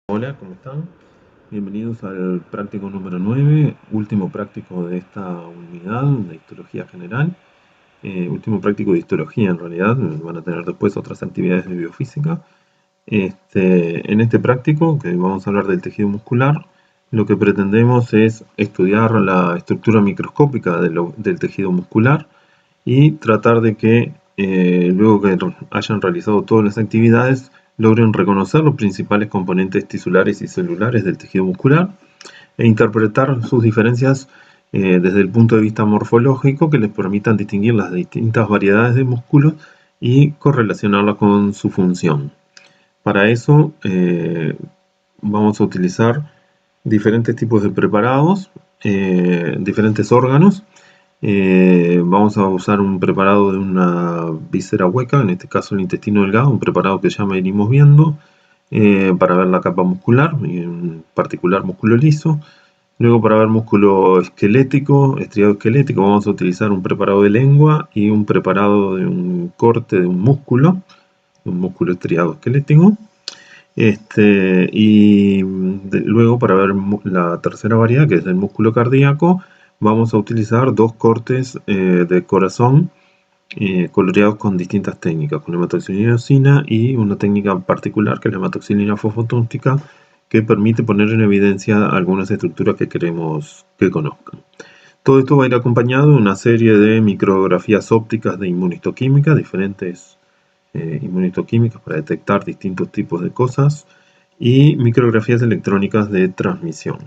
Hola, ¿cómo están? Bienvenidos al práctico número 9, último práctico de esta unidad de histología general. Último práctico de histología en realidad, van a tener después otras actividades de biofísica. En este práctico, que vamos a hablar del tejido muscular, lo que pretendemos es estudiar la estructura microscópica del tejido muscular y tratar de que luego que hayan realizado todas las actividades logren reconocer los principales componentes tisulares y celulares del tejido muscular e interpretar sus diferencias desde el punto de vista morfológico que les permitan distinguir las distintas variedades de músculos y correlacionarlas con su función. Para eso vamos a utilizar diferentes tipos de preparados, diferentes órganos. Vamos a usar un preparado de una víscera hueca, en este caso el intestino delgado, un preparado que ya venimos viendo para ver la capa muscular, y en particular músculo liso. Luego, para ver músculo esquelético, estriado esquelético, vamos a utilizar un preparado de lengua y un preparado de un corte de un músculo estriado esquelético. Luego, para ver la tercera variedad, que es el músculo cardíaco, vamos a utilizar dos cortes de corazón coloreados con distintas técnicas, con hematoxilina eosina y una técnica particular que es la hematoxilina fosfotónica, que permite poner en evidencia algunas estructuras que queremos que conozcan. Todo esto va a ir acompañado de una serie de micrografías ópticas de inmunistoquímica, diferentes inmunistoquímicas para detectar distintos tipos de cosas, y micrografías electrónicas de transmisión.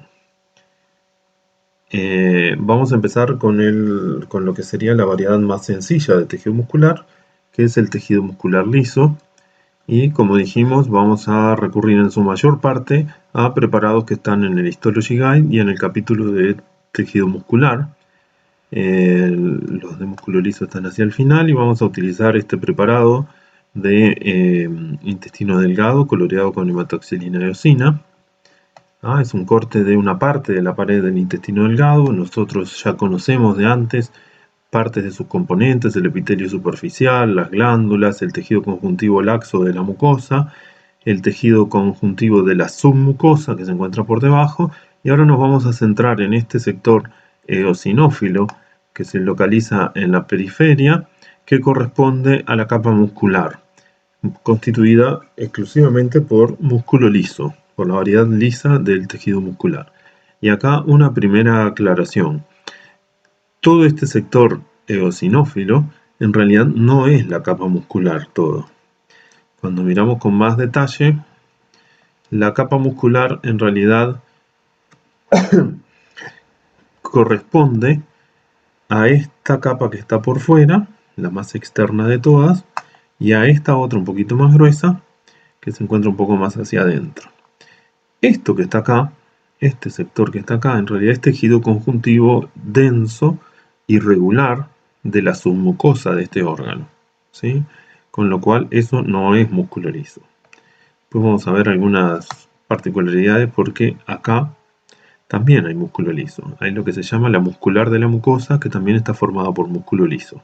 Vamos a empezar con lo que sería la variedad más sencilla de tejido muscular, que es el tejido muscular liso. Y como dijimos, vamos a recurrir en su mayor parte a preparados que están en el Histology Guide y en el capítulo de tejido muscular. Los de músculo liso están hacia el final y vamos a utilizar este preparado de intestino delgado coloreado con hematoxilina eosina. Es un corte de una parte de la pared del intestino delgado. Nosotros ya conocemos de antes partes de sus componentes: el epitelio superficial, las glándulas, el tejido conjuntivo laxo de la mucosa, el tejido conjuntivo de la submucosa que se encuentra por debajo. Y ahora nos vamos a centrar en este sector eosinófilo que se localiza en la periferia, que corresponde a la capa muscular, constituida exclusivamente por músculo liso, por la variedad lisa del tejido muscular. Y acá una primera aclaración: todo este sector eosinófilo en realidad no es la capa muscular todo. Cuando miramos con más detalle, la capa muscular en realidad corresponde a esta capa que está por fuera, la más externa de todas, y a esta otra un poquito más gruesa, que se encuentra un poco más hacia adentro. Esto que está acá, este sector que está acá, en realidad es tejido conjuntivo denso, irregular, de la submucosa de este órgano, ¿sí? Con lo cual eso no es músculo liso. Pues vamos a ver algunas particularidades, porque acá también hay músculo liso. Hay lo que se llama la muscular de la mucosa, que también está formada por músculo liso.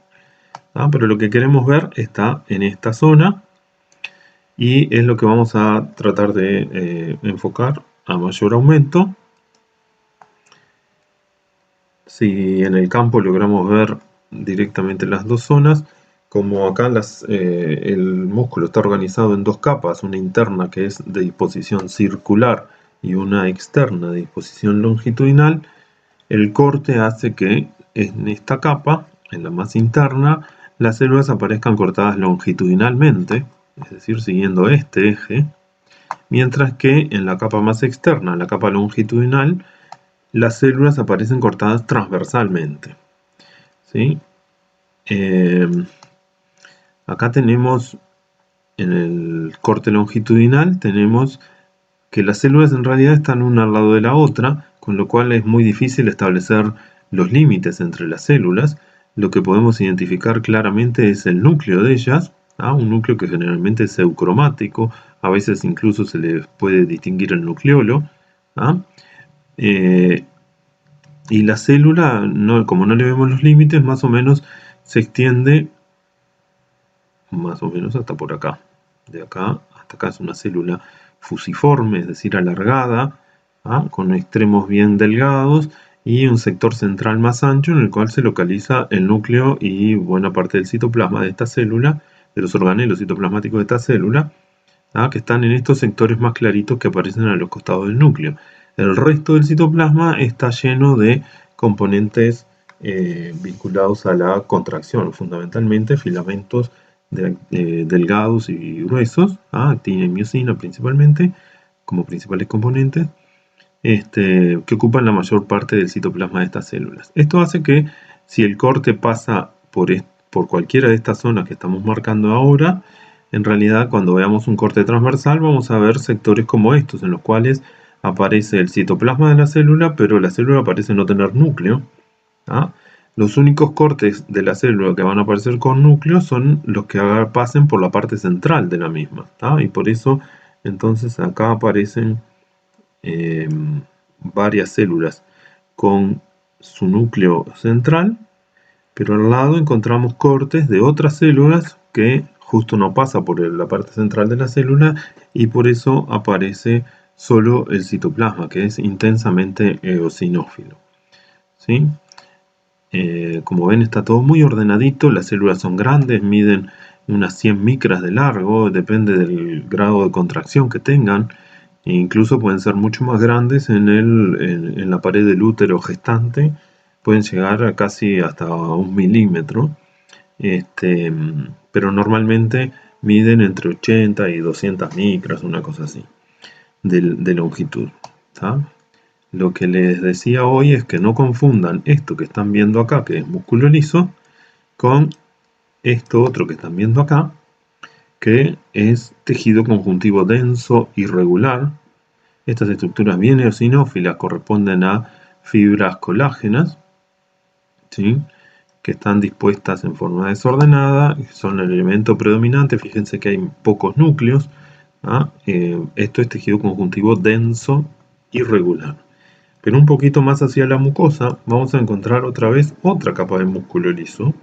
Pero lo que queremos ver está en esta zona, y es lo que vamos a tratar de enfocar a mayor aumento. Si en el campo logramos ver directamente las dos zonas, como acá el músculo está organizado en dos capas, una interna que es de disposición circular y una externa de disposición longitudinal, el corte hace que en esta capa, en la más interna, las células aparezcan cortadas longitudinalmente, es decir, siguiendo este eje, mientras que en la capa más externa, la capa longitudinal, las células aparecen cortadas transversalmente, ¿sí? Acá tenemos, en el corte longitudinal, tenemos que las células en realidad están una al lado de la otra, con lo cual es muy difícil establecer los límites entre las células. Lo que podemos identificar claramente es el núcleo de ellas, un núcleo que generalmente es eucromático, a veces incluso se le puede distinguir el nucleolo. Y la célula, como no le vemos los límites, más o menos se extiende más o menos hasta por acá. De acá hasta acá es una célula fusiforme, es decir, alargada, con extremos bien delgados y un sector central más ancho en el cual se localiza el núcleo y buena parte del citoplasma de esta célula, de los organelos citoplasmáticos de esta célula, que están en estos sectores más claritos que aparecen a los costados del núcleo. El resto del citoplasma está lleno de componentes vinculados a la contracción, fundamentalmente filamentos delgados y gruesos, actina y miosina principalmente, como principales componentes, que ocupan la mayor parte del citoplasma de estas células. Esto hace que si el corte pasa por cualquiera de estas zonas que estamos marcando ahora, en realidad cuando veamos un corte transversal vamos a ver sectores como estos, en los cuales aparece el citoplasma de la célula, pero la célula parece no tener núcleo. Los únicos cortes de la célula que van a aparecer con núcleo son los que pasen por la parte central de la misma, y por eso entonces acá aparecen varias células con su núcleo central, pero al lado encontramos cortes de otras células que justo no pasa por la parte central de la célula y por eso aparece solo el citoplasma, que es intensamente eosinófilo. ¿Sí? Como ven, está todo muy ordenadito, las células son grandes, miden unas 100 micras de largo, depende del grado de contracción que tengan, e incluso pueden ser mucho más grandes en la pared del útero gestante, pueden llegar a casi hasta 1 milímetro, pero normalmente miden entre 80 y 200 micras, una cosa así, de longitud. Lo que les decía hoy es que no confundan esto que están viendo acá, que es músculo liso, con esto otro que están viendo acá, que es tejido conjuntivo denso irregular. Estas estructuras bien eosinófilas corresponden a fibras colágenas, ¿sí?, que están dispuestas en forma desordenada, son el elemento predominante. Fíjense que hay pocos núcleos. Esto es tejido conjuntivo denso irregular. Pero un poquito más hacia la mucosa vamos a encontrar otra vez otra capa de músculo liso,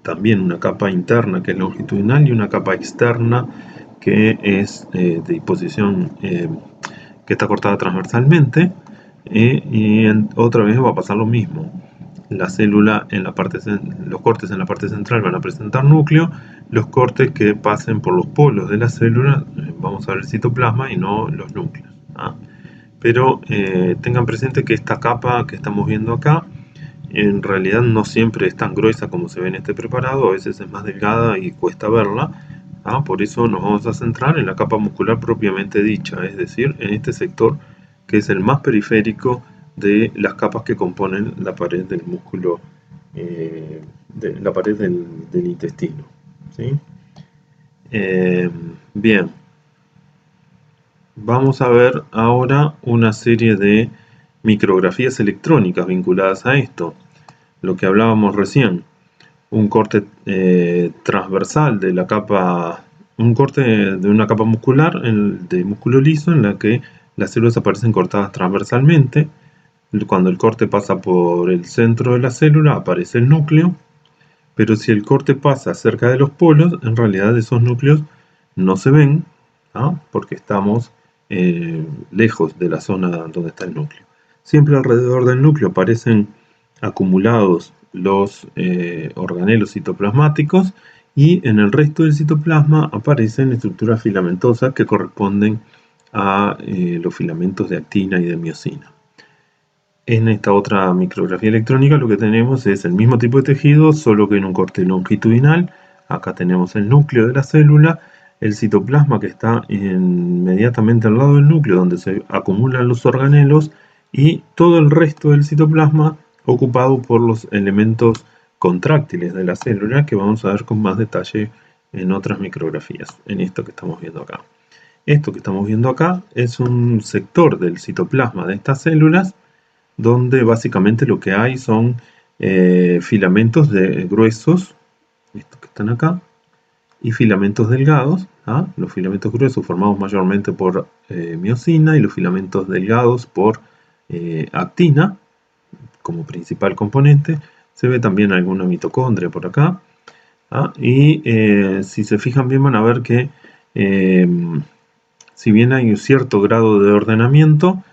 también una capa interna que es longitudinal y una capa externa que es de disposición que está cortada transversalmente, y otra vez va a pasar lo mismo. La célula los cortes en la parte central van a presentar núcleo, los cortes que pasen por los polos de la célula vamos a ver el citoplasma y no los núcleos. Pero tengan presente que esta capa que estamos viendo acá en realidad no siempre es tan gruesa como se ve en este preparado, a veces es más delgada y cuesta verla. Por eso nos vamos a centrar en la capa muscular propiamente dicha, es decir, en este sector que es el más periférico de las capas que componen la pared del músculo, la pared del intestino. ¿Sí? Bien, vamos a ver ahora una serie de micrografías electrónicas vinculadas a esto, lo que hablábamos recién, un corte transversal de la capa, un corte de una capa muscular de músculo liso en la que las células aparecen cortadas transversalmente. Cuando el corte pasa por el centro de la célula aparece el núcleo, pero si el corte pasa cerca de los polos, en realidad esos núcleos no se ven, porque estamos lejos de la zona donde está el núcleo. Siempre alrededor del núcleo aparecen acumulados los organelos citoplasmáticos, y en el resto del citoplasma aparecen estructuras filamentosas que corresponden a los filamentos de actina y de miosina. En esta otra micrografía electrónica lo que tenemos es el mismo tipo de tejido, solo que en un corte longitudinal. Acá tenemos el núcleo de la célula, el citoplasma que está inmediatamente al lado del núcleo donde se acumulan los organelos, y todo el resto del citoplasma ocupado por los elementos contráctiles de la célula, que vamos a ver con más detalle en otras micrografías, en esto que estamos viendo acá. Esto que estamos viendo acá es un sector del citoplasma de estas células, donde básicamente lo que hay son filamentos gruesos, estos que están acá, y filamentos delgados. Los filamentos gruesos formados mayormente por miosina, y los filamentos delgados por actina como principal componente. Se ve también alguna mitocondria por acá. Y si se fijan bien van a ver que si bien hay un cierto grado de ordenamiento,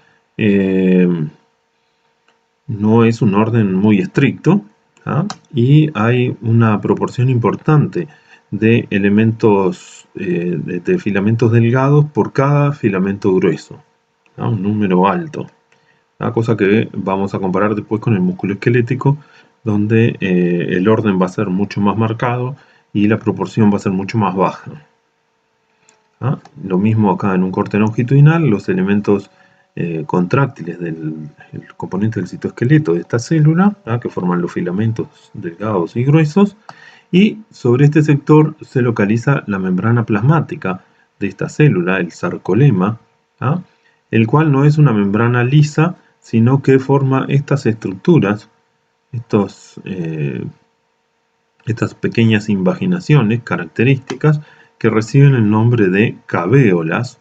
no es un orden muy estricto, ¿ah? Y hay una proporción importante de elementos, de filamentos delgados por cada filamento grueso, ¿ah? Un número alto, ¿ah? Cosa que vamos a comparar después con el músculo esquelético, donde el orden va a ser mucho más marcado y la proporción va a ser mucho más baja, ¿ah? Lo mismo acá en un corte longitudinal, los elementos contráctiles del el componente del citoesqueleto de esta célula, ¿ah? Que forman los filamentos delgados y gruesos, y sobre este sector se localiza la membrana plasmática de esta célula, el sarcolema, ¿ah? El cual no es una membrana lisa, sino que forma estas estructuras, estos, estas pequeñas invaginaciones características que reciben el nombre de cavéolas,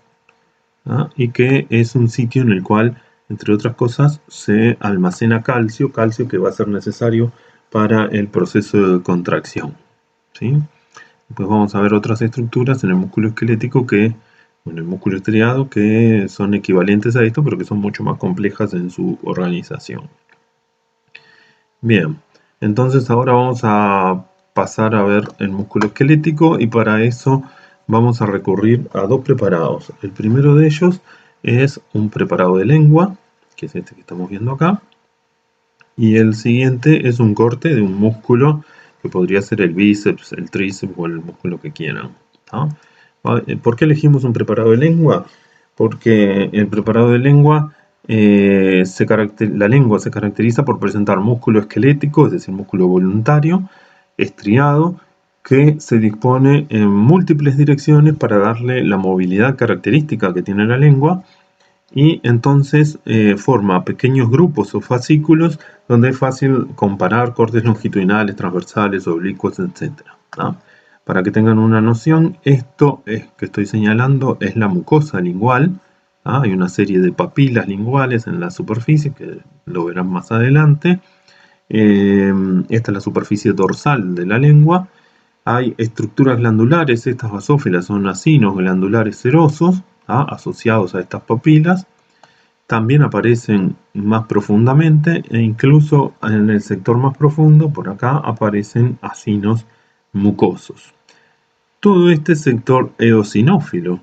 ¿ah? Y que es un sitio en el cual, entre otras cosas, se almacena calcio, calcio que va a ser necesario para el proceso de contracción, ¿sí? Después vamos a ver otras estructuras en el músculo esquelético en el músculo estriado, que son equivalentes a esto, pero que son mucho más complejas en su organización. Bien, entonces ahora vamos a pasar a ver el músculo esquelético y para eso vamos a recurrir a dos preparados. El primero de ellos es un preparado de lengua, que es este que estamos viendo acá, y el siguiente es un corte de un músculo que podría ser el bíceps, el tríceps o el músculo que quieran, ¿tá? ¿Por qué elegimos un preparado de lengua? Porque el preparado de lengua, la lengua se caracteriza por presentar músculo esquelético, es decir, músculo voluntario, estriado, que se dispone en múltiples direcciones para darle la movilidad característica que tiene la lengua, y entonces forma pequeños grupos o fascículos donde es fácil comparar cortes longitudinales, transversales, oblicuos, etc. ¿no? Para que tengan una noción, esto que estoy señalando es la mucosa lingual. ¿Ah? Hay una serie de papilas linguales en la superficie que lo verán más adelante. Esta es la superficie dorsal de la lengua. Hay estructuras glandulares, estas basófilas son acinos glandulares serosos, ¿ah? Asociados a estas papilas. También aparecen más profundamente e incluso en el sector más profundo, por acá, aparecen acinos mucosos. Todo este sector eosinófilo,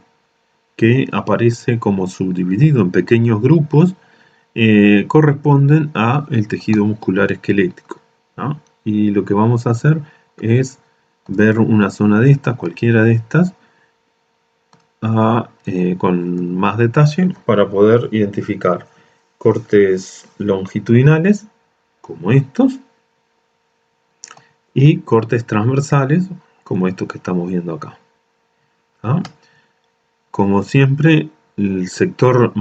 que aparece como subdividido en pequeños grupos, corresponden al tejido muscular esquelético, ¿no? Y lo que vamos a hacer es ver una zona de estas, cualquiera de estas, con más detalle para poder identificar cortes longitudinales como estos y cortes transversales como estos que estamos viendo acá. ¿Ah? Como siempre, el sector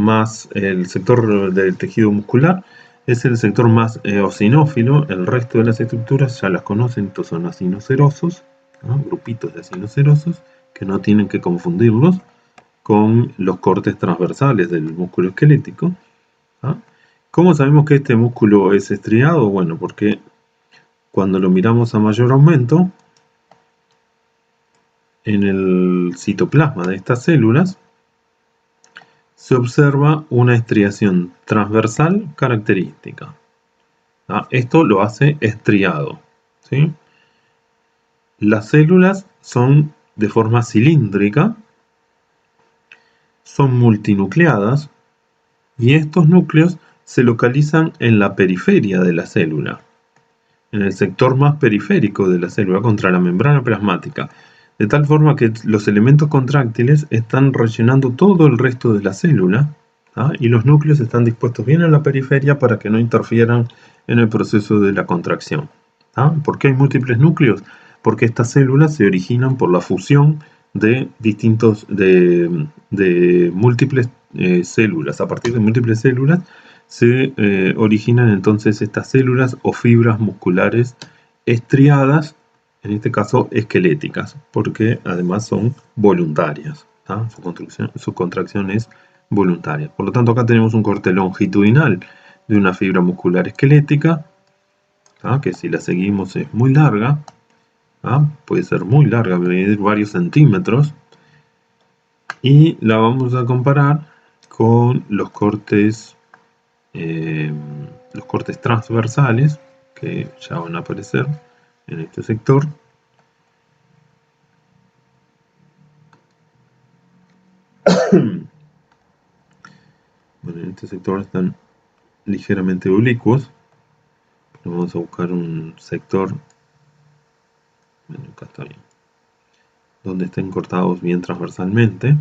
del tejido muscular es el sector más eosinófilo. El resto de las estructuras ya las conocen, estos son acinos serosos, ¿no? Grupitos de acinos serosos que no tienen que confundirlos con los cortes transversales del músculo esquelético. ¿Ah? ¿Cómo sabemos que este músculo es estriado? Bueno, porque cuando lo miramos a mayor aumento, en el citoplasma de estas células, se observa una estriación transversal característica. ¿Ah? Esto lo hace estriado, ¿sí? Las células son de forma cilíndrica, son multinucleadas, y estos núcleos se localizan en la periferia de la célula, en el sector más periférico de la célula contra la membrana plasmática, de tal forma que los elementos contráctiles están rellenando todo el resto de la célula, ¿ah? Y los núcleos están dispuestos bien en la periferia para que no interfieran en el proceso de la contracción. ¿Ah? ¿Por qué hay múltiples núcleos? Porque estas células se originan por la fusión de múltiples células. A partir de múltiples células se originan entonces estas células o fibras musculares estriadas, en este caso esqueléticas, porque además son voluntarias, ¿tá? Su contracción es voluntaria. Por lo tanto, acá tenemos un corte longitudinal de una fibra muscular esquelética, ¿tá? Que si la seguimos es muy larga, ¿tá? Puede ser muy larga, medir varios centímetros, y la vamos a comparar con los cortes transversales que ya van a aparecer en este sector. Bueno, en este sector están ligeramente oblicuos. Vamos a buscar un sector, bueno, acá está bien, donde estén cortados bien transversalmente.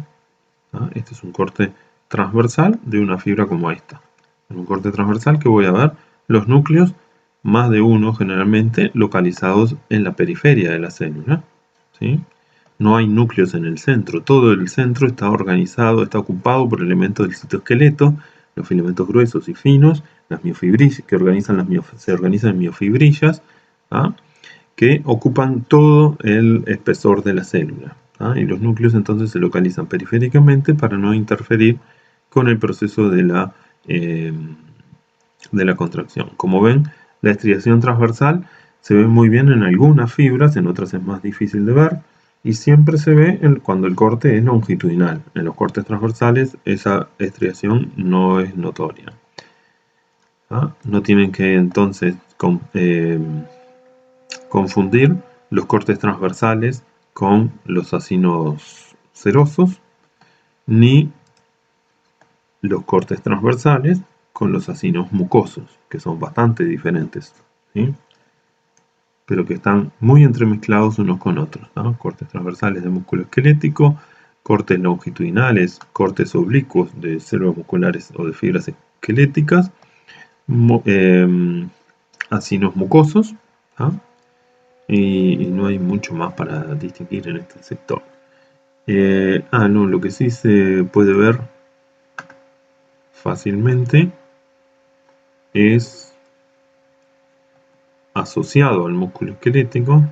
Este es un corte transversal de una fibra como esta. En un corte transversal que voy a ver los núcleos, más de uno generalmente, localizados en la periferia de la célula, ¿sí? No hay núcleos en el centro, todo el centro está organizado, está ocupado por elementos del citoesqueleto, los filamentos gruesos y finos, las miofibrillas, se organizan en miofibrillas, que ocupan todo el espesor de la célula. Y los núcleos entonces se localizan periféricamente para no interferir con el proceso de la contracción. Como ven, la estriación transversal se ve muy bien en algunas fibras, en otras es más difícil de ver, y siempre se ve cuando el corte es longitudinal. En los cortes transversales esa estriación no es notoria. No tienen que entonces confundir los cortes transversales con los acinos serosos, ni los cortes transversales con los acinos mucosos, que son bastante diferentes, ¿sí? Pero que están muy entremezclados unos con otros, ¿no? Cortes transversales de músculo esquelético, cortes longitudinales, cortes oblicuos de células musculares o de fibras esqueléticas, acinos mucosos, y no hay mucho más para distinguir en este sector. No, lo que sí se puede ver fácilmente es asociado al músculo esquelético.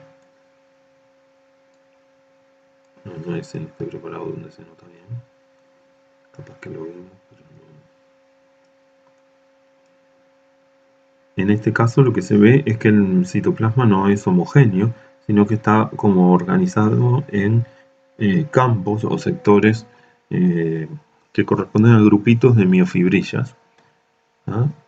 No es en este preparado donde se nota bien. Capaz que lo vemos, pero no. En este caso lo que se ve es que el citoplasma no es homogéneo, sino que está como organizado en campos o sectores que corresponden a grupitos de miofibrillas,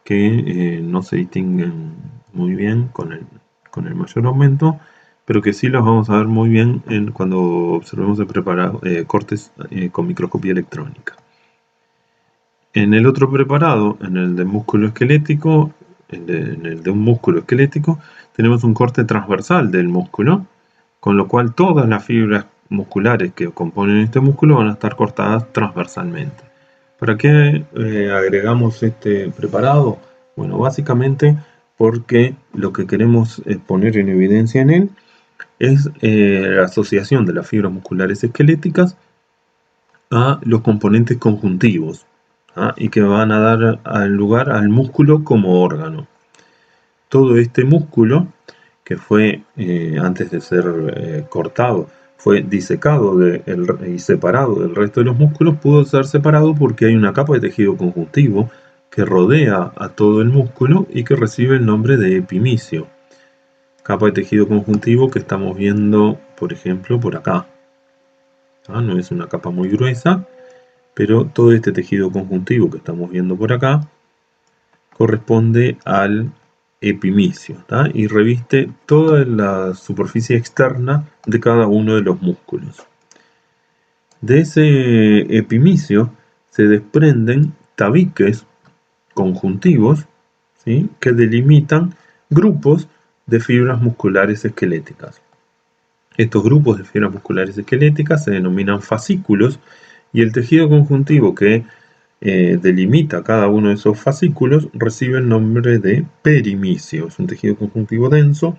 que no se distinguen muy bien con el mayor aumento, pero que sí los vamos a ver muy bien cuando observemos el cortes con microscopía electrónica. En el otro preparado, en el de músculo esquelético, en el de un músculo esquelético, tenemos un corte transversal del músculo, con lo cual todas las fibras musculares que componen este músculo van a estar cortadas transversalmente. ¿Para qué agregamos este preparado? Bueno, básicamente porque lo que queremos poner en evidencia en él es la asociación de las fibras musculares esqueléticas a los componentes conjuntivos, y que van a dar lugar al músculo como órgano. Todo este músculo, que fue, antes de ser cortado, fue disecado y separado del resto de los músculos, pudo ser separado porque hay una capa de tejido conjuntivo que rodea a todo el músculo y que recibe el nombre de epimicio. Capa de tejido conjuntivo que estamos viendo, por ejemplo, por acá. No es una capa muy gruesa, pero todo este tejido conjuntivo que estamos viendo por acá corresponde al epimicio, y reviste toda la superficie externa de cada uno de los músculos. De ese epimicio se desprenden tabiques conjuntivos, ¿sí?, que delimitan grupos de fibras musculares esqueléticas. Estos grupos de fibras musculares esqueléticas se denominan fascículos y el tejido conjuntivo que delimita cada uno de esos fascículos recibe el nombre de perimicio. Es un tejido conjuntivo denso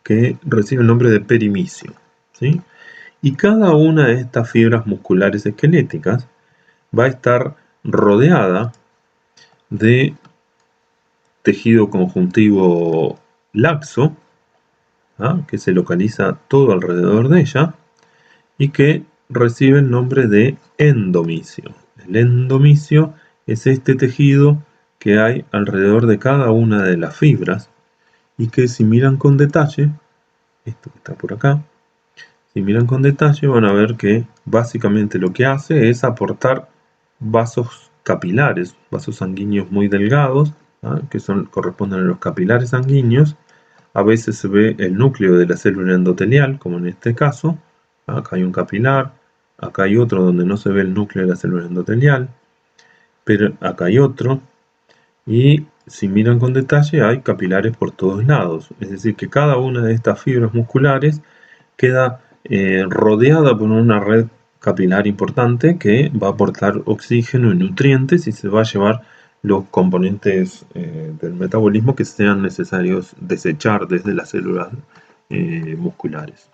que recibe el nombre de perimicio, ¿sí? Y cada una de estas fibras musculares esqueléticas va a estar rodeada de tejido conjuntivo laxo, que se localiza todo alrededor de ella y que recibe el nombre de endomicio. El endomicio es este tejido que hay alrededor de cada una de las fibras y que, si miran con detalle, esto que está por acá, Si miran con detalle van a ver que básicamente lo que hace es aportar vasos capilares, vasos sanguíneos muy delgados, que corresponden a los capilares sanguíneos. A veces se ve el núcleo de la célula endotelial, como en este caso. Acá hay un capilar, acá hay otro donde no se ve el núcleo de la célula endotelial, pero acá hay otro. Y si miran con detalle hay capilares por todos lados, es decir que cada una de estas fibras musculares queda rodeada por una red capilar importante que va a aportar oxígeno y nutrientes y se va a llevar los componentes del metabolismo que sean necesarios desechar desde las células musculares.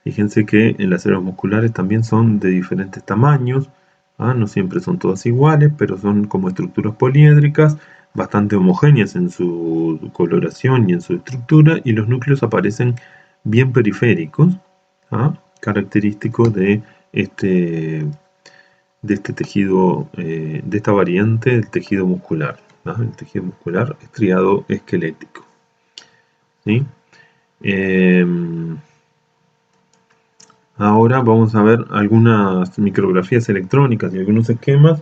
Fíjense que en las células musculares también son de diferentes tamaños, no siempre son todas iguales, pero son como estructuras poliédricas, bastante homogéneas en su coloración y en su estructura, y los núcleos aparecen bien periféricos, característicos de este tejido, de esta variante del tejido muscular, el tejido muscular estriado esquelético. ¿Sí? Ahora vamos a ver algunas micrografías electrónicas y algunos esquemas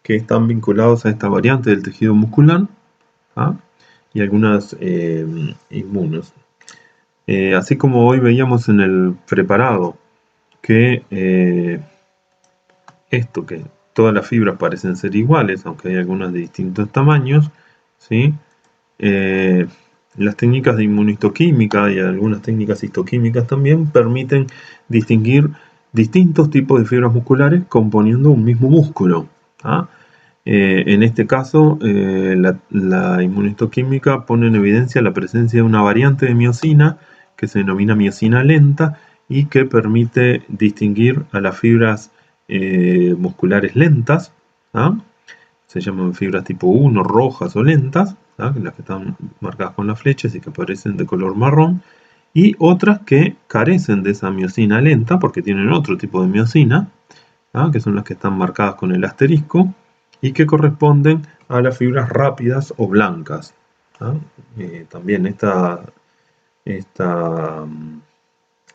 que están vinculados a esta variante del tejido muscular, y algunas inmunos. Así como hoy veíamos en el preparado que que todas las fibras parecen ser iguales, aunque hay algunas de distintos tamaños, ¿sí? Las técnicas de inmunohistoquímica y algunas técnicas histoquímicas también permiten distinguir distintos tipos de fibras musculares componiendo un mismo músculo. En este caso, la inmunohistoquímica pone en evidencia la presencia de una variante de miosina que se denomina miosina lenta y que permite distinguir a las fibras musculares lentas, se llaman fibras tipo 1, rojas o lentas, las que están marcadas con las flechas y que aparecen de color marrón, y otras que carecen de esa miosina lenta porque tienen otro tipo de miosina, que son las que están marcadas con el asterisco y que corresponden a las fibras rápidas o blancas. También esta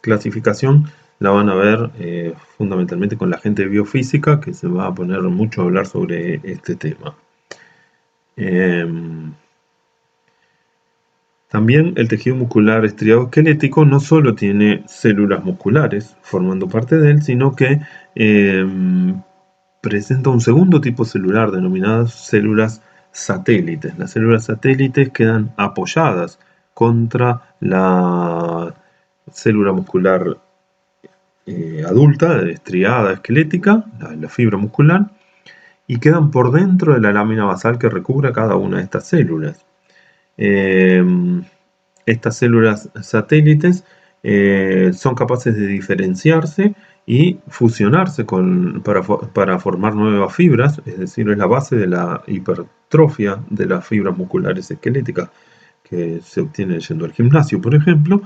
clasificación la van a ver fundamentalmente con la gente de biofísica, que se va a poner mucho a hablar sobre este tema. También el tejido muscular estriado esquelético no solo tiene células musculares formando parte de él, sino que presenta un segundo tipo celular denominadas células satélites. Las células satélites quedan apoyadas contra la célula muscular adulta, estriada, esquelética, la fibra muscular, y quedan por dentro de la lámina basal que recubre cada una de estas células. Estas células satélites son capaces de diferenciarse y fusionarse para formar nuevas fibras, es decir, es la base de la hipertrofia de las fibras musculares esqueléticas que se obtiene yendo al gimnasio, por ejemplo.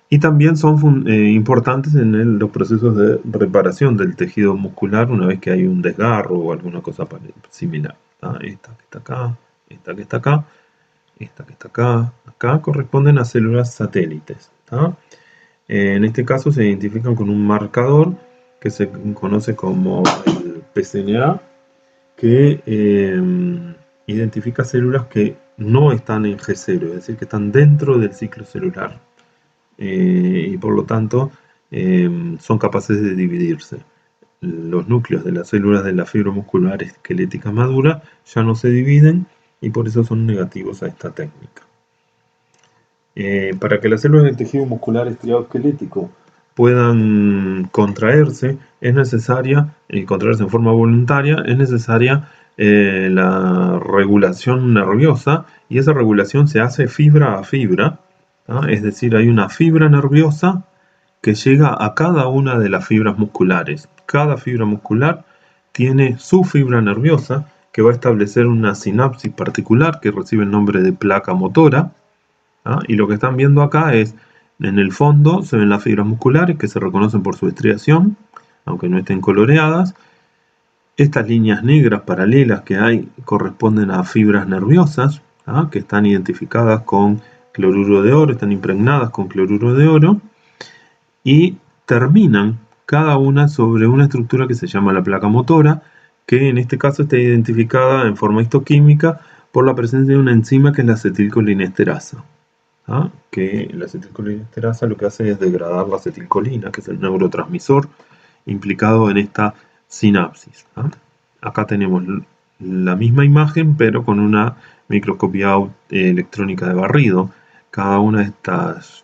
Y también son importantes en los procesos de reparación del tejido muscular una vez que hay un desgarro o alguna cosa similar. Esta que está acá, esta que está acá, esta que está acá corresponden a células satélites. En este caso se identifican con un marcador que se conoce como el PCNA, que identifica células que no están en G0, es decir, que están dentro del ciclo celular. Y por lo tanto son capaces de dividirse. Los núcleos de las células de la fibra muscular esquelética madura ya no se dividen y por eso son negativos a esta técnica. Para que las células del tejido muscular estriado esquelético puedan contraerse, es necesaria, contraerse en forma voluntaria, es necesaria la regulación nerviosa, y esa regulación se hace fibra a fibra, es decir, hay una fibra nerviosa que llega a cada una de las fibras musculares. Cada fibra muscular tiene su fibra nerviosa que va a establecer una sinapsis particular que recibe el nombre de placa motora. Y lo que están viendo acá es, en el fondo se ven las fibras musculares que se reconocen por su estriación, aunque no estén coloreadas. Estas líneas negras paralelas que hay corresponden a fibras nerviosas, que están identificadas con cloruro de oro, están impregnadas con cloruro de oro. y terminan cada una sobre una estructura que se llama la placa motora, que en este caso está identificada en forma histoquímica por la presencia de una enzima que es la acetilcolinesterasa. ¿Ah? Que la acetilcolinesterasa lo que hace es degradar la acetilcolina, que es el neurotransmisor implicado en esta sinapsis. ¿Ah? Acá tenemos la misma imagen, pero con una microscopía electrónica de barrido. Cada una de estas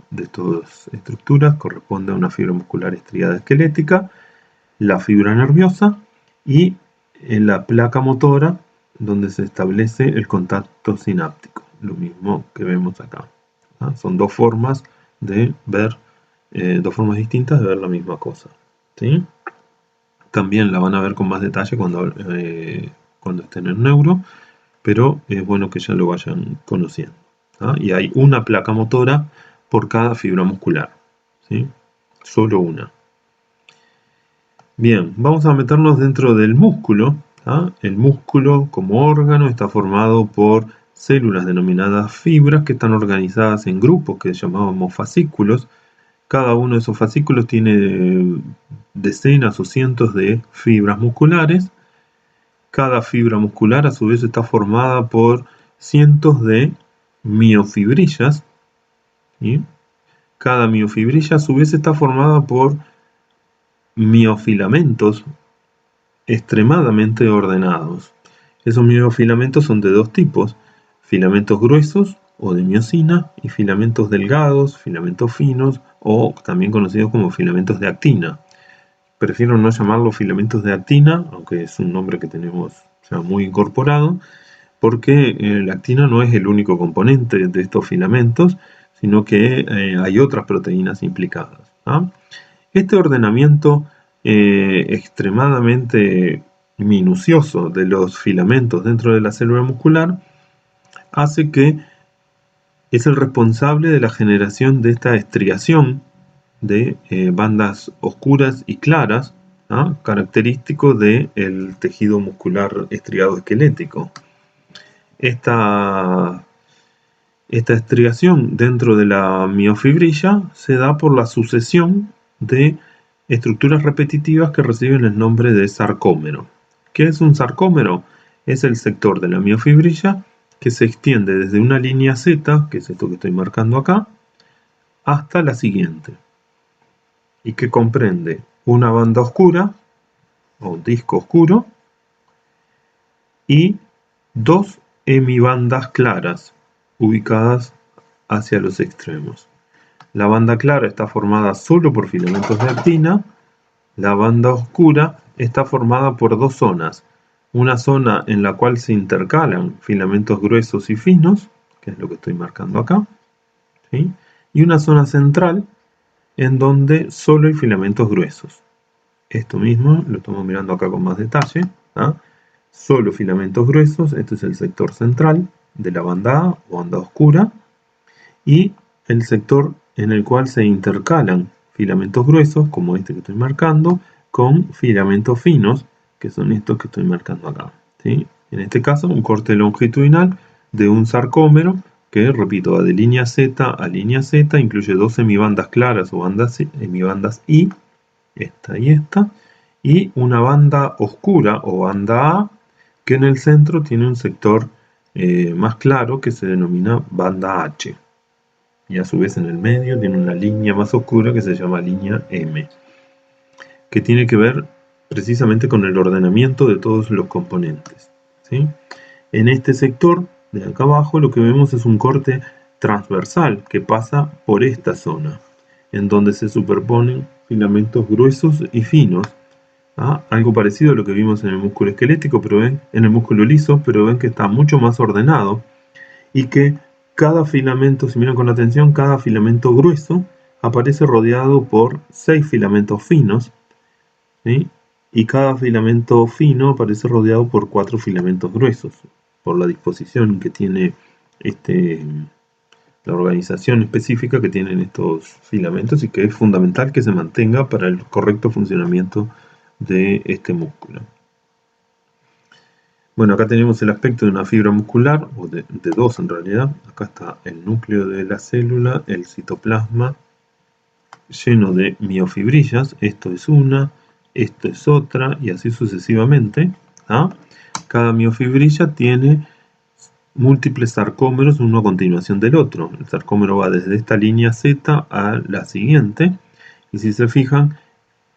estructuras corresponde a una fibra muscular estriada esquelética, la fibra nerviosa y la placa motora, donde se establece el contacto sináptico, lo mismo que vemos acá. ¿Ah? Son dos formas de ver, dos formas distintas de ver la misma cosa. ¿Sí? También la van a ver con más detalle cuando estén en neuro, pero es bueno que ya lo vayan conociendo. ¿Ah? Y hay una placa motora por cada fibra muscular. ¿Sí? Solo una. Bien, vamos a meternos dentro del músculo. ¿Ah? El músculo como órgano está formado por células denominadas fibras que están organizadas en grupos que llamábamos fascículos. Cada uno de esos fascículos tiene decenas o cientos de fibras musculares. Cada fibra muscular a su vez está formada por cientos de miofibrillas. ¿Sí? Cada miofibrilla a su vez está formada por miofilamentos extremadamente ordenados. Esos miofilamentos son de dos tipos: filamentos gruesos o de miosina y filamentos delgados, filamentos finos o también conocidos como filamentos de actina. Prefiero no llamarlos filamentos de actina, aunque es un nombre que tenemos ya muy incorporado, porque la actina no es el único componente de estos filamentos, sino que hay otras proteínas implicadas. ¿Ah? Este ordenamiento extremadamente minucioso de los filamentos dentro de la célula muscular hace que es el responsable de la generación de esta estriación de bandas oscuras y claras, ¿ah? Característico del tejido muscular estriado esquelético. Esta estriación dentro de la miofibrilla se da por la sucesión de estructuras repetitivas que reciben el nombre de sarcómero. ¿Qué es un sarcómero? Es el sector de la miofibrilla que se extiende desde una línea Z, que es esto que estoy marcando acá, hasta la siguiente, y que comprende una banda oscura o disco oscuro y dos hemibandas claras ubicadas hacia los extremos. La banda clara está formada solo por filamentos de actina. La banda oscura está formada por dos zonas. Una zona en la cual se intercalan filamentos gruesos y finos, que es lo que estoy marcando acá, ¿sí? Y una zona central en donde solo hay filamentos gruesos. Esto mismo lo estamos mirando acá con más detalle. ¿Ah? Solo filamentos gruesos, este es el sector central de la banda A o banda oscura, y el sector en el cual se intercalan filamentos gruesos, como este que estoy marcando, con filamentos finos, que son estos que estoy marcando acá. ¿Sí? En este caso, un corte longitudinal de un sarcómero que, repito, va de línea Z a línea Z, incluye dos semibandas claras o hemibandas I, esta y una banda oscura o banda A, que en el centro tiene un sector más claro que se denomina banda H. Y a su vez en el medio tiene una línea más oscura que se llama línea M, que tiene que ver precisamente con el ordenamiento de todos los componentes. ¿Sí? En este sector de acá abajo lo que vemos es un corte transversal que pasa por esta zona, en donde se superponen filamentos gruesos y finos. ¿Ah? Algo parecido a lo que vimos en el músculo esquelético, pero ven, en el músculo liso, pero ven que está mucho más ordenado y que cada filamento, si miran con atención, cada filamento grueso aparece rodeado por 6 filamentos finos, ¿sí? Y cada filamento fino aparece rodeado por 4 filamentos gruesos, por la disposición que tiene la organización específica que tienen estos filamentos y que es fundamental que se mantenga para el correcto funcionamiento de este músculo. Bueno, acá tenemos el aspecto de una fibra muscular, o de dos en realidad. Acá está el núcleo de la célula, el citoplasma, lleno de miofibrillas. Esto es una, esto es otra, y así sucesivamente. Cada miofibrilla tiene múltiples sarcómeros, uno a continuación del otro. El sarcómero va desde esta línea Z a la siguiente, y si se fijan,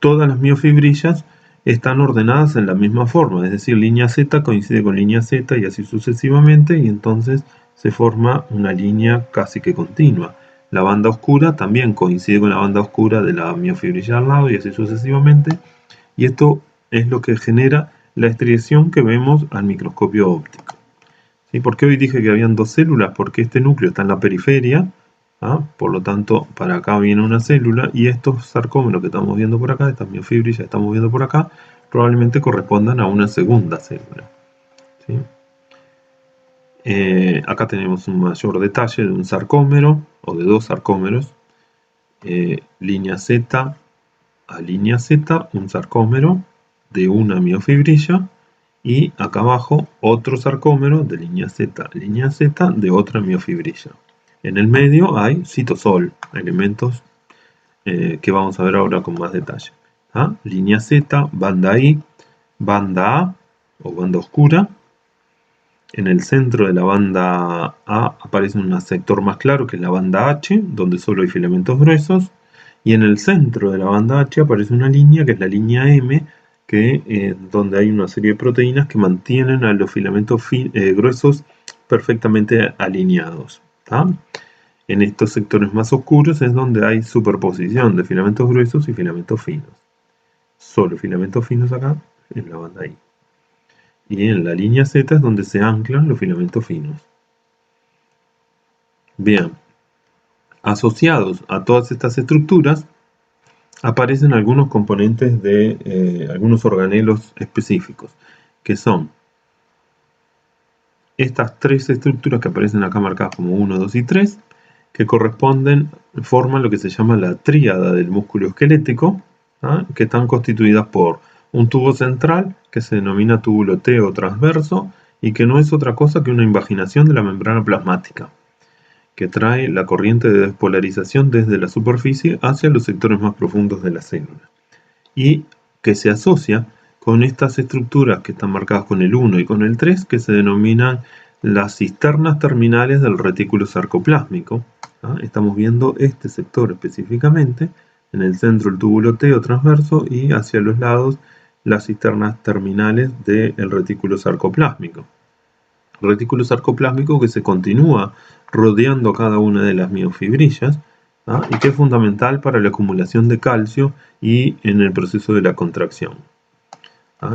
todas las miofibrillas están ordenadas en la misma forma, es decir, línea Z coincide con línea Z y así sucesivamente, y entonces se forma una línea casi que continua. La banda oscura también coincide con la banda oscura de la miofibrilla al lado y así sucesivamente, y esto es lo que genera la estriación que vemos al microscopio óptico. ¿Sí? ¿Por qué hoy dije que habían dos células? Porque este núcleo está en la periferia, por lo tanto para acá viene una célula, y estos sarcómeros que estamos viendo por acá, estas miofibrillas que estamos viendo por acá, probablemente correspondan a una segunda célula. ¿Sí? Acá tenemos un mayor detalle de un sarcómero o de dos sarcómeros, línea Z a línea Z, un sarcómero de una miofibrilla, y acá abajo otro sarcómero de línea Z de otra miofibrilla. En el medio hay citosol, elementos que vamos a ver ahora con más detalle. Línea Z, banda I, banda A o banda oscura. En el centro de la banda A aparece un sector más claro que es la banda H, donde solo hay filamentos gruesos. Y en el centro de la banda H aparece una línea que es la línea M, donde hay una serie de proteínas que mantienen a los filamentos gruesos perfectamente alineados. En estos sectores más oscuros es donde hay superposición de filamentos gruesos y filamentos finos. Solo filamentos finos acá en la banda I. Y en la línea Z es donde se anclan los filamentos finos. Bien, asociados a todas estas estructuras aparecen algunos componentes de algunos organelos específicos, que son estas tres estructuras que aparecen acá marcadas como 1, 2 y 3, que forman lo que se llama la tríada del músculo esquelético, que están constituidas por un tubo central que se denomina túbulo T o transverso, y que no es otra cosa que una invaginación de la membrana plasmática, que trae la corriente de despolarización desde la superficie hacia los sectores más profundos de la célula, y que se asocia con estas estructuras que están marcadas con el 1 y con el 3, que se denominan las cisternas terminales del retículo sarcoplásmico. Estamos viendo este sector específicamente, en el centro el túbulo T o transverso, y hacia los lados las cisternas terminales del retículo sarcoplásmico. Retículo sarcoplásmico que se continúa rodeando cada una de las miofibrillas, y que es fundamental para la acumulación de calcio y en el proceso de la contracción.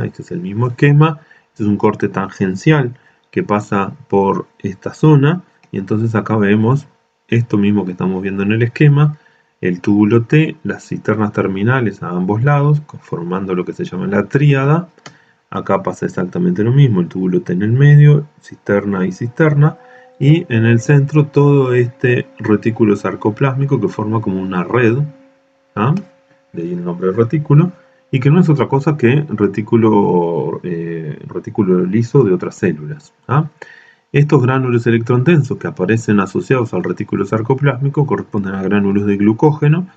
Este es el mismo esquema, este es un corte tangencial que pasa por esta zona, y entonces acá vemos esto mismo que estamos viendo en el esquema, el túbulo T, las cisternas terminales a ambos lados, formando lo que se llama la tríada. Acá pasa exactamente lo mismo, el túbulo T en el medio, cisterna y cisterna, y en el centro todo este retículo sarcoplásmico que forma como una red, de ahí el nombre de retículo, y que no es otra cosa que retículo liso de otras células. Estos gránulos electrondensos que aparecen asociados al retículo sarcoplásmico corresponden a gránulos de glucógeno,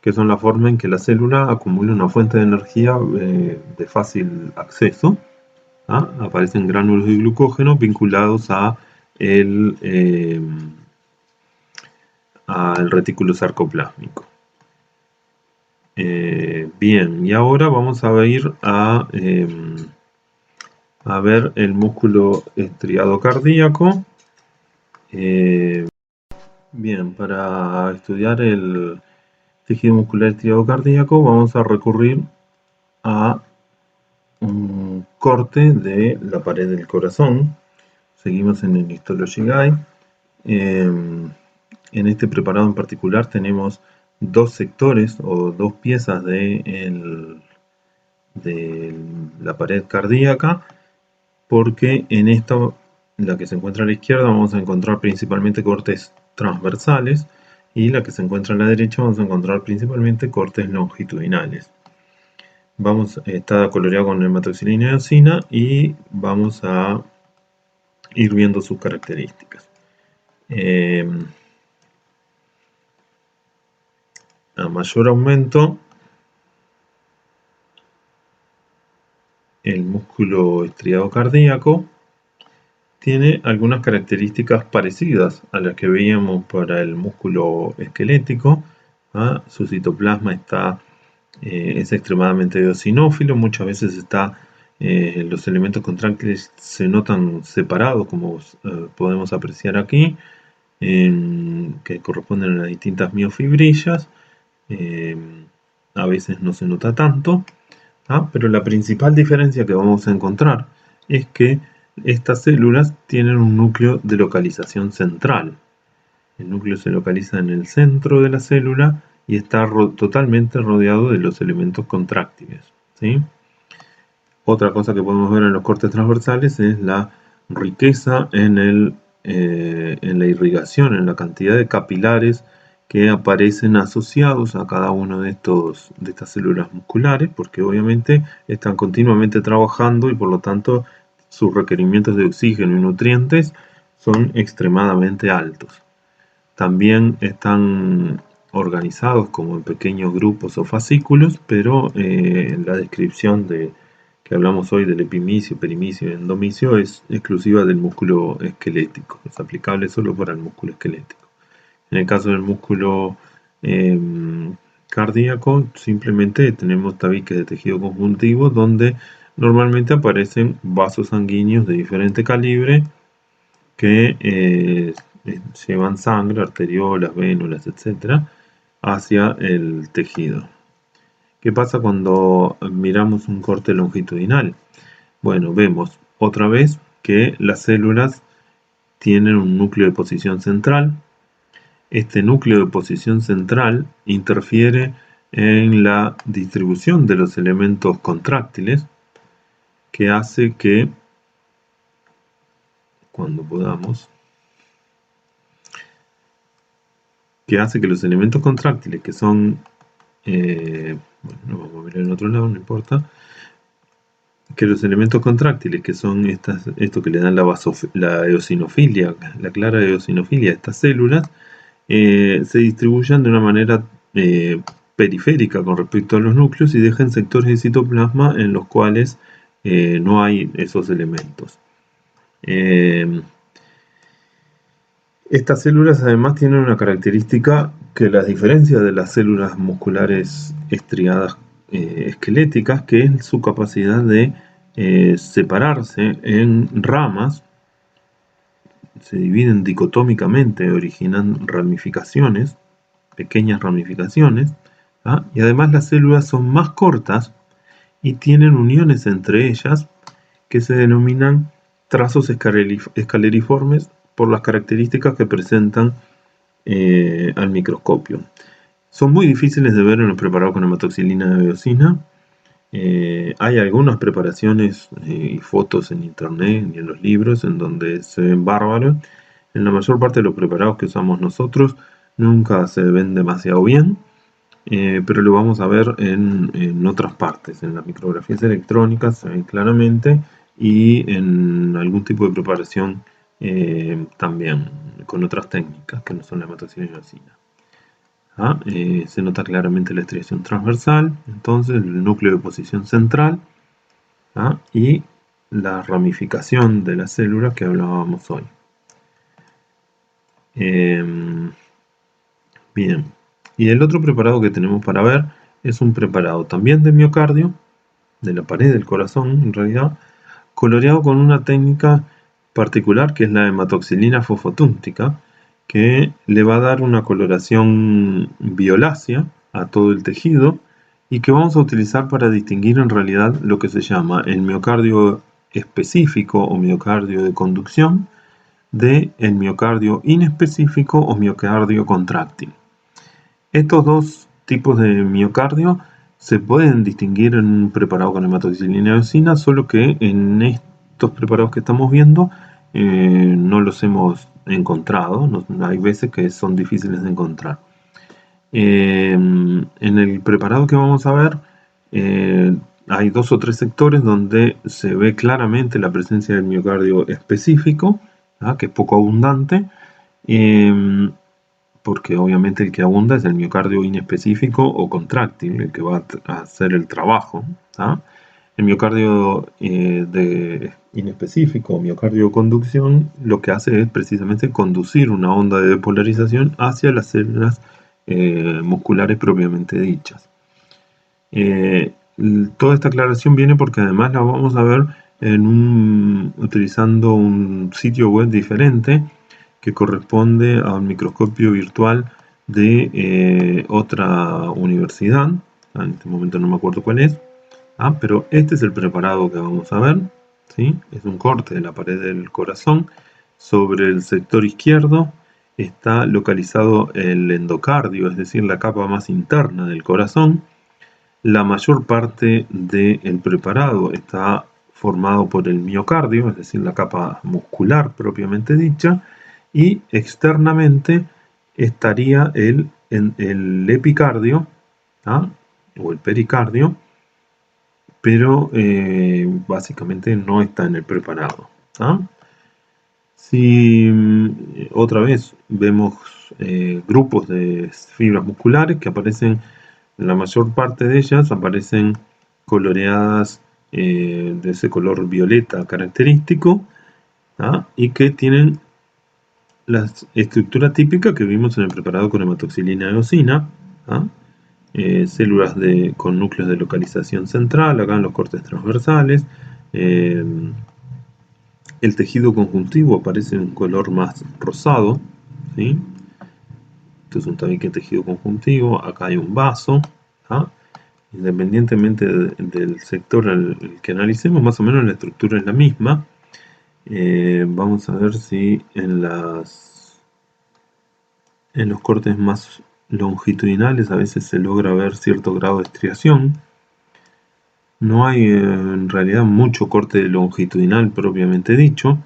que son la forma en que la célula acumula una fuente de energía de fácil acceso. Aparecen gránulos de glucógeno vinculados al retículo sarcoplásmico. Bien, y ahora vamos a ir a ver el músculo estriado cardíaco. Bien, para estudiar el tejido muscular estriado cardíaco vamos a recurrir a un corte de la pared del corazón. Seguimos en el Histology Guide. En este preparado en particular tenemos dos sectores o dos piezas de la pared cardíaca, porque en esta, la que se encuentra a la izquierda, vamos a encontrar principalmente cortes transversales, y la que se encuentra a la derecha vamos a encontrar principalmente cortes longitudinales. Está coloreado con hematoxilina y eosina, y vamos a ir viendo sus características. a mayor aumento, el músculo estriado cardíaco tiene algunas características parecidas a las que veíamos para el músculo esquelético. Su citoplasma es extremadamente eosinófilo, muchas veces los elementos contráctiles se notan separados, como podemos apreciar aquí, que corresponden a las distintas miofibrillas. A veces no se nota tanto, pero la principal diferencia que vamos a encontrar es que estas células tienen un núcleo de localización central. El núcleo se localiza en el centro de la célula y está totalmente rodeado de los elementos contráctiles, ¿sí? Otra cosa que podemos ver en los cortes transversales es la riqueza en la irrigación, en la cantidad de capilares que aparecen asociados a cada uno de estas células musculares, porque obviamente están continuamente trabajando y por lo tanto sus requerimientos de oxígeno y nutrientes son extremadamente altos. También están organizados como en pequeños grupos o fascículos, pero la descripción que hablamos hoy del epimicio, perimicio y endomicio es exclusiva del músculo esquelético, es aplicable solo para el músculo esquelético. En el caso del músculo cardíaco, simplemente tenemos tabiques de tejido conjuntivo donde normalmente aparecen vasos sanguíneos de diferente calibre que llevan sangre, arteriolas, vénulas, etc., hacia el tejido. ¿Qué pasa cuando miramos un corte longitudinal? Bueno, vemos otra vez que las células tienen un núcleo de posición central. Este núcleo de posición central interfiere en la distribución de los elementos contráctiles, que hace que, cuando podamos, los elementos contráctiles que son, bueno, vamos a mirar en otro lado, no importa, que los elementos contráctiles que son esto que le dan la eosinofilia, la clara eosinofilia a estas células, se distribuyan de una manera periférica con respecto a los núcleos y dejan sectores de citoplasma en los cuales no hay esos elementos. Estas células además tienen una característica que las diferencia de las células musculares estriadas esqueléticas, que es su capacidad de separarse en ramas. Se dividen dicotómicamente, originan ramificaciones, pequeñas ramificaciones, y además las células son más cortas y tienen uniones entre ellas que se denominan trazos escaleriformes por las características que presentan al microscopio. Son muy difíciles de ver en los preparados con hematoxilina de eosina. Hay algunas preparaciones y fotos en internet y en los libros en donde se ven bárbaros. En la mayor parte de los preparados que usamos nosotros nunca se ven demasiado bien, pero lo vamos a ver en otras partes. En las micrografías electrónicas se ven claramente y en algún tipo de preparación también con otras técnicas que no son la hematoxilina de eosina. Se nota claramente la estriación transversal, entonces el núcleo de posición central y la ramificación de la célula que hablábamos hoy. Bien, y el otro preparado que tenemos para ver es un preparado también de miocardio, de la pared del corazón en realidad, coloreado con una técnica particular que es la hematoxilina fosfotúntica, que le va a dar una coloración violácea a todo el tejido y que vamos a utilizar para distinguir en realidad lo que se llama el miocardio específico o miocardio de conducción de el miocardio inespecífico o miocardio contráctil. Estos dos tipos de miocardio se pueden distinguir en un preparado con hematoxilina de eosina, solo que en estos preparados que estamos viendo no los hemos encontrado. Hay veces que son difíciles de encontrar. En el preparado que vamos a ver hay 2 o 3 sectores donde se ve claramente la presencia del miocardio específico, que es poco abundante, porque obviamente el que abunda es el miocardio inespecífico o contráctil, el que va a hacer el trabajo. ¿Tá? El miocardio inespecífico o miocardio de conducción lo que hace es precisamente conducir una onda de depolarización hacia las células musculares propiamente dichas. Toda esta aclaración viene porque además la vamos a ver utilizando un sitio web diferente que corresponde a un microscopio virtual de otra universidad. En este momento no me acuerdo cuál es. Pero este es el preparado que vamos a ver. ¿Sí? Es un corte de la pared del corazón. Sobre el sector izquierdo está localizado el endocardio, es decir, la capa más interna del corazón. La mayor parte del preparado está formado por el miocardio, es decir, la capa muscular propiamente dicha, y externamente estaría el epicardio, o el pericardio, pero básicamente no está en el preparado. Si otra vez vemos grupos de fibras musculares que aparecen, la mayor parte de ellas aparecen coloreadas de ese color violeta característico, y que tienen la estructura típica que vimos en el preparado con hematoxilina eosina, células con núcleos de localización central, acá en los cortes transversales. El tejido conjuntivo aparece en un color más rosado, ¿sí? Esto es un tabique de tejido conjuntivo, acá hay un vaso. Independientemente del sector al que analicemos, más o menos la estructura es la misma. Vamos a ver si en los cortes más longitudinales a veces se logra ver cierto grado de estriación. No hay en realidad mucho corte longitudinal propiamente dicho,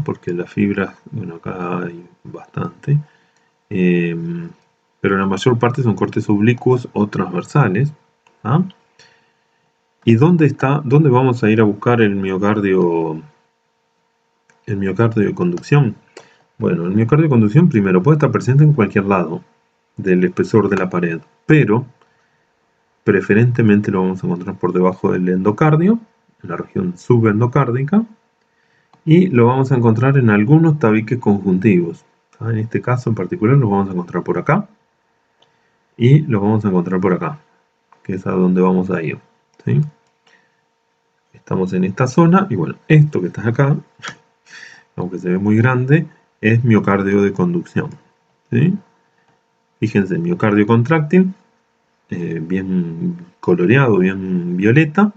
porque las fibras, bueno, acá hay bastante, pero la mayor parte son cortes oblicuos o transversales. ¿Y dónde vamos a ir a buscar el miocardio de conducción? Bueno, el miocardio de conducción primero puede estar presente en cualquier lado del espesor de la pared, pero preferentemente lo vamos a encontrar por debajo del endocardio, en la región subendocárdica, y lo vamos a encontrar en algunos tabiques conjuntivos. En este caso en particular lo vamos a encontrar por acá y lo vamos a encontrar por acá, que es a donde vamos a ir. ¿Sí? Estamos en esta zona y bueno, esto que está acá, aunque se ve muy grande, es miocardio de conducción. ¿Sí? Fíjense, miocardio contráctil, bien coloreado, bien violeta,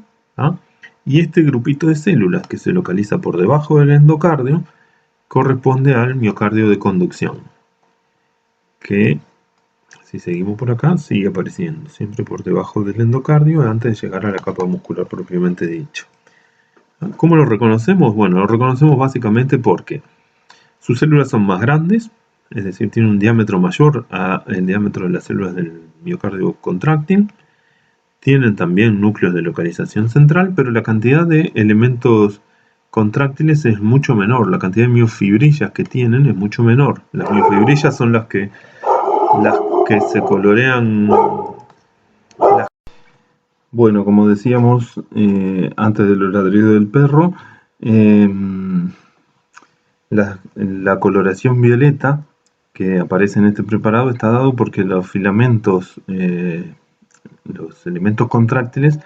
y este grupito de células que se localiza por debajo del endocardio corresponde al miocardio de conducción, que si seguimos por acá sigue apareciendo siempre por debajo del endocardio antes de llegar a la capa muscular propiamente dicho. ¿Cómo lo reconocemos? Bueno, lo reconocemos básicamente porque sus células son más grandes, es decir, tienen un diámetro mayor al diámetro de las células del miocardio contráctil. Tienen también núcleos de localización central, pero la cantidad de elementos contráctiles es mucho menor. La cantidad de miofibrillas que tienen es mucho menor. Las miofibrillas son las que se colorean. Bueno, como decíamos antes de los ladridos del perro, la coloración violeta que aparece en este preparado está dado porque los filamentos, los elementos contráctiles,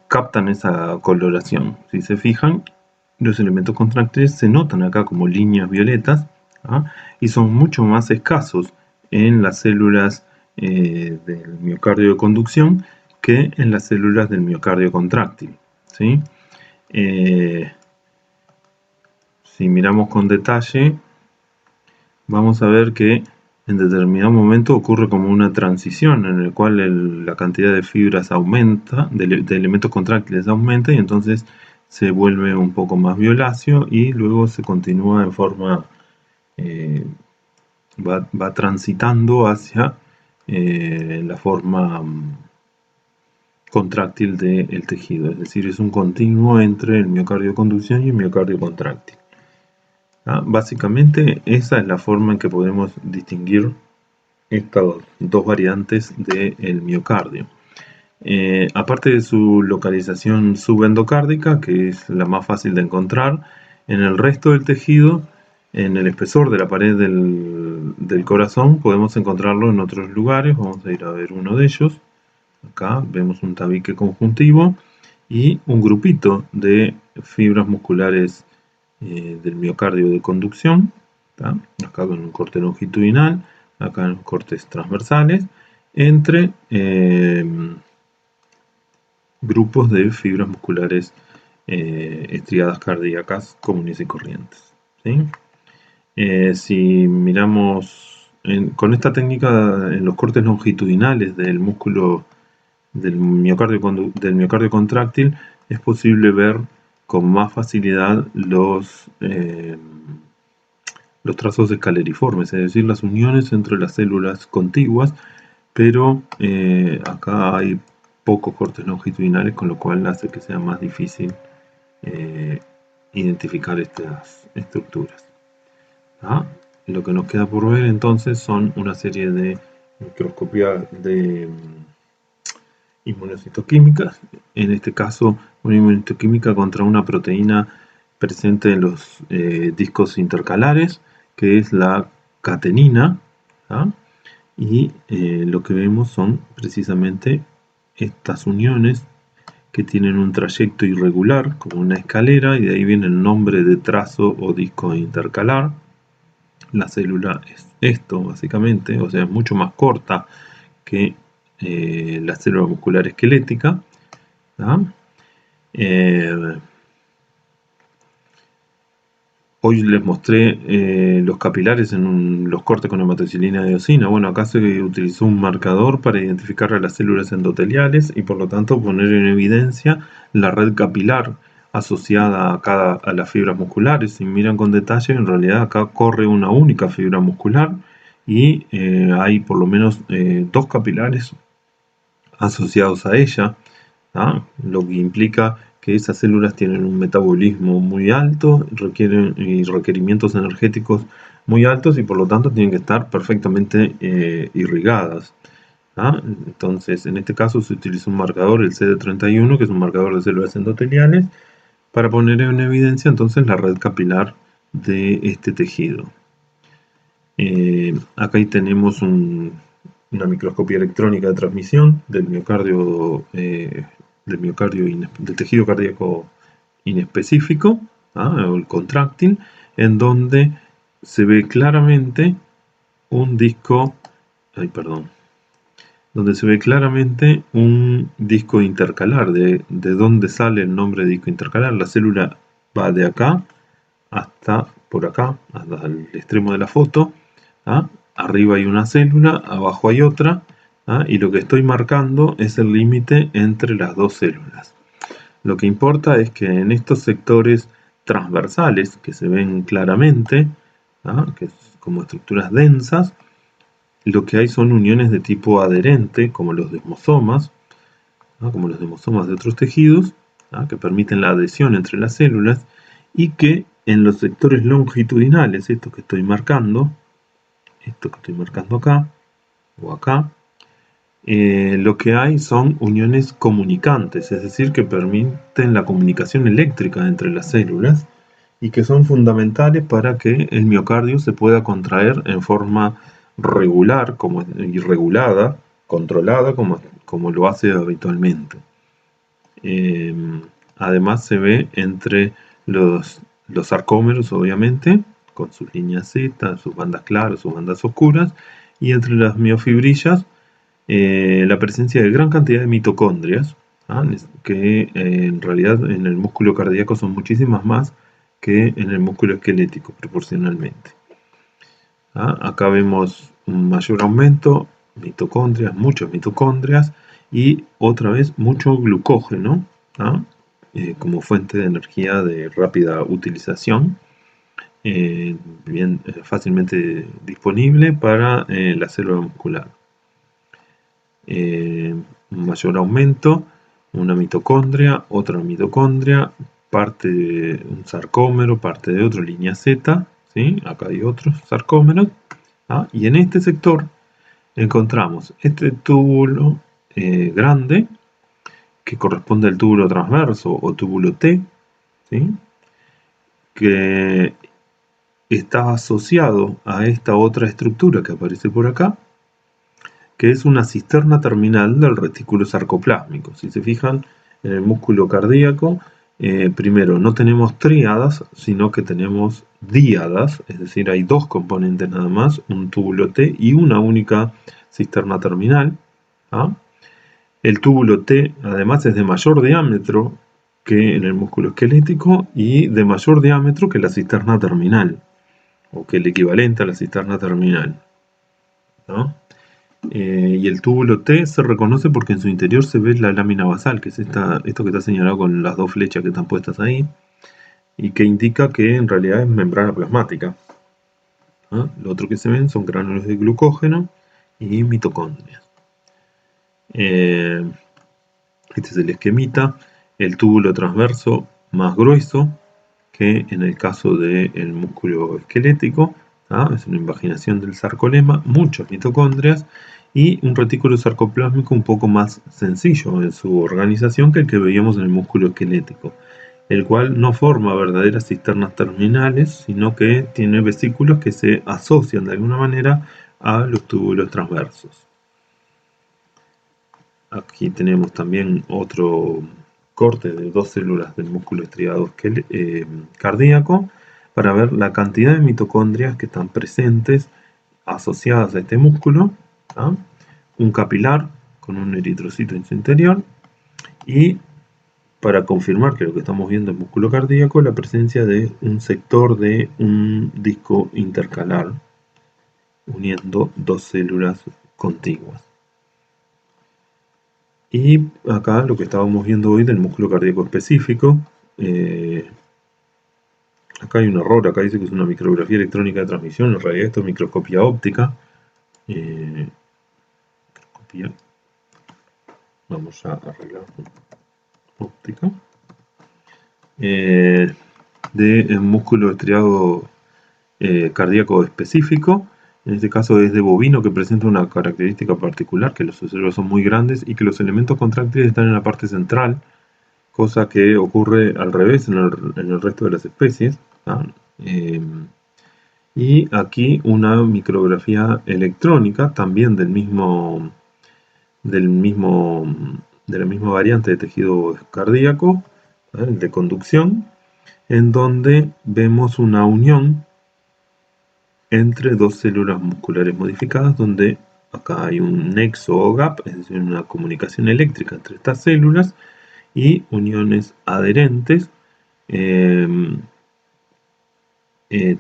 captan esa coloración. Si se fijan, los elementos contráctiles se notan acá como líneas violetas, y son mucho más escasos en las células del miocardio de conducción que en las células del miocardio contráctil. ¿Sí? Si miramos con detalle, vamos a ver que en determinado momento ocurre como una transición en el cual la cantidad de fibras aumenta, de elementos contráctiles aumenta, y entonces se vuelve un poco más violáceo y luego se continúa en forma, va transitando hacia la forma contráctil del tejido, es decir, es un continuo entre el miocardio de conducción y el miocardio contráctil. Básicamente esa es la forma en que podemos distinguir estas dos variantes del miocardio. Aparte de su localización subendocárdica, que es la más fácil de encontrar, en el resto del tejido, en el espesor de la pared del corazón, podemos encontrarlo en otros lugares. Vamos a ir a ver uno de ellos. Acá vemos un tabique conjuntivo y un grupito de fibras musculares del miocardio de conducción, ¿tá? Acá con un corte longitudinal, acá en cortes transversales, entre grupos de fibras musculares estriadas cardíacas comunes y corrientes, ¿sí? Si miramos con esta técnica en los cortes longitudinales del músculo del miocardio contráctil, es posible ver con más facilidad los trazos escaleriformes, es decir, las uniones entre las células contiguas, pero acá hay pocos cortes longitudinales, con lo cual hace que sea más difícil identificar estas estructuras. ¿Ah? Lo que nos queda por ver entonces son una serie de microscopía de inmunocitoquímicas, en este caso una inmunocitoquímica contra una proteína presente en los discos intercalares, que es la catenina, ¿ah? Y lo que vemos son precisamente estas uniones que tienen un trayecto irregular, como una escalera, y de ahí viene el nombre de trazo o disco intercalar. La célula es esto, básicamente, o sea, es mucho más corta que la célula muscular esquelética. Hoy les mostré los capilares en los cortes con hematoxilina de eosina. Bueno, acá se utilizó un marcador para identificar a las células endoteliales y por lo tanto poner en evidencia la red capilar asociada a las fibras musculares. Si miran con detalle, en realidad acá corre una única fibra muscular y hay por lo menos dos capilares asociados a ella, lo que implica que esas células tienen un metabolismo muy alto, requieren requerimientos energéticos muy altos y por lo tanto tienen que estar perfectamente irrigadas. Entonces, en este caso se utiliza un marcador, el CD31, que es un marcador de células endoteliales, para poner en evidencia entonces la red capilar de este tejido. Acá tenemos una microscopía electrónica de transmisión del del tejido cardíaco inespecífico, o el contráctil, en donde se ve claramente un disco, donde se ve claramente un disco intercalar, de donde sale el nombre de disco intercalar. La célula va de acá hasta por acá, hasta el extremo de la foto. Arriba hay una célula, abajo hay otra, y lo que estoy marcando es el límite entre las dos células. Lo que importa es que en estos sectores transversales que se ven claramente, que es como estructuras densas, lo que hay son uniones de tipo adherente, como los desmosomas, como los desmosomas de otros tejidos, que permiten la adhesión entre las células, y que en los sectores longitudinales, esto que estoy marcando acá o acá, lo que hay son uniones comunicantes, es decir, que permiten la comunicación eléctrica entre las células y que son fundamentales para que el miocardio se pueda contraer en forma regular y regulada, controlada como lo hace habitualmente. Además se ve entre los sarcómeros, obviamente, con sus líneas Z, sus bandas claras, sus bandas oscuras, y entre las miofibrillas la presencia de gran cantidad de mitocondrias, que en realidad en el músculo cardíaco son muchísimas más que en el músculo esquelético proporcionalmente. Acá vemos un mayor aumento, mitocondrias, muchas mitocondrias, y otra vez mucho glucógeno, como fuente de energía de rápida utilización, fácilmente disponible para la célula muscular. Un mayor aumento, una mitocondria, otra mitocondria, parte de un sarcómero, parte de otra línea Z, ¿sí? Acá hay otros sarcómeros, y en este sector encontramos este túbulo grande que corresponde al túbulo transverso o túbulo T, ¿sí? Que está asociado a esta otra estructura que aparece por acá, que es una cisterna terminal del retículo sarcoplásmico. Si se fijan en el músculo cardíaco, primero no tenemos tríadas, sino que tenemos díadas, es decir, hay dos componentes nada más, un túbulo T y una única cisterna terminal. ¿Ah? El túbulo T además es de mayor diámetro que en el músculo esquelético y de mayor diámetro que la cisterna terminal, o que el equivalente a la cisterna terminal, ¿no? Y el túbulo T se reconoce porque en su interior se ve la lámina basal, que es esto que está señalado con las dos flechas que están puestas ahí, y que indica que en realidad es membrana plasmática. ¿Ah? Lo otro que se ven son gránulos de glucógeno y mitocondrias. Este es el esquemita, el túbulo transverso más grueso que en el caso del músculo esquelético. ¿Ah? Es una invaginación del sarcolema, muchas mitocondrias y un retículo sarcoplásmico un poco más sencillo en su organización que el que veíamos en el músculo esquelético, el cual no forma verdaderas cisternas terminales, sino que tiene vesículos que se asocian de alguna manera a los túbulos transversos. Aquí tenemos también otro corte de dos células del músculo estriado cardíaco para ver la cantidad de mitocondrias que están presentes asociadas a este músculo. ¿Ah? Un capilar con un eritrocito en su interior y para confirmar que lo que estamos viendo es músculo cardíaco, la presencia de un sector de un disco intercalar uniendo dos células contiguas. Y acá lo que estábamos viendo hoy del músculo cardíaco específico, acá hay un error, acá dice que es una micrografía electrónica de transmisión, en realidad esto es microscopía óptica. Vamos a arreglar óptica. De músculo estriado cardíaco específico. En este caso es de bovino, que presenta una característica particular, que los cerebros son muy grandes y que los elementos contráctiles están en la parte central, cosa que ocurre al revés en el resto de las especies. ¿Ah? Y aquí una micrografía electrónica, también de la misma variante de tejido cardíaco, de conducción, en donde vemos una unión entre dos células musculares modificadas, donde acá hay un nexo o gap, es decir, una comunicación eléctrica entre estas células y uniones adherentes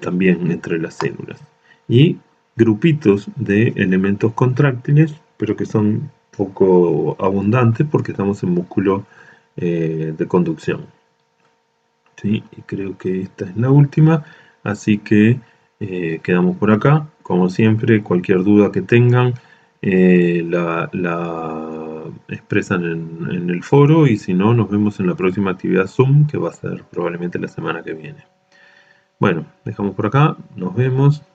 también entre las células. Y grupitos de elementos contráctiles, pero que son poco abundantes porque estamos en músculo de conducción. ¿Sí? Y creo que esta es la última, así que quedamos por acá. Como siempre, cualquier duda que tengan la expresan en el foro, y si no, nos vemos en la próxima actividad Zoom, que va a ser probablemente la semana que viene. Bueno, dejamos por acá, nos vemos.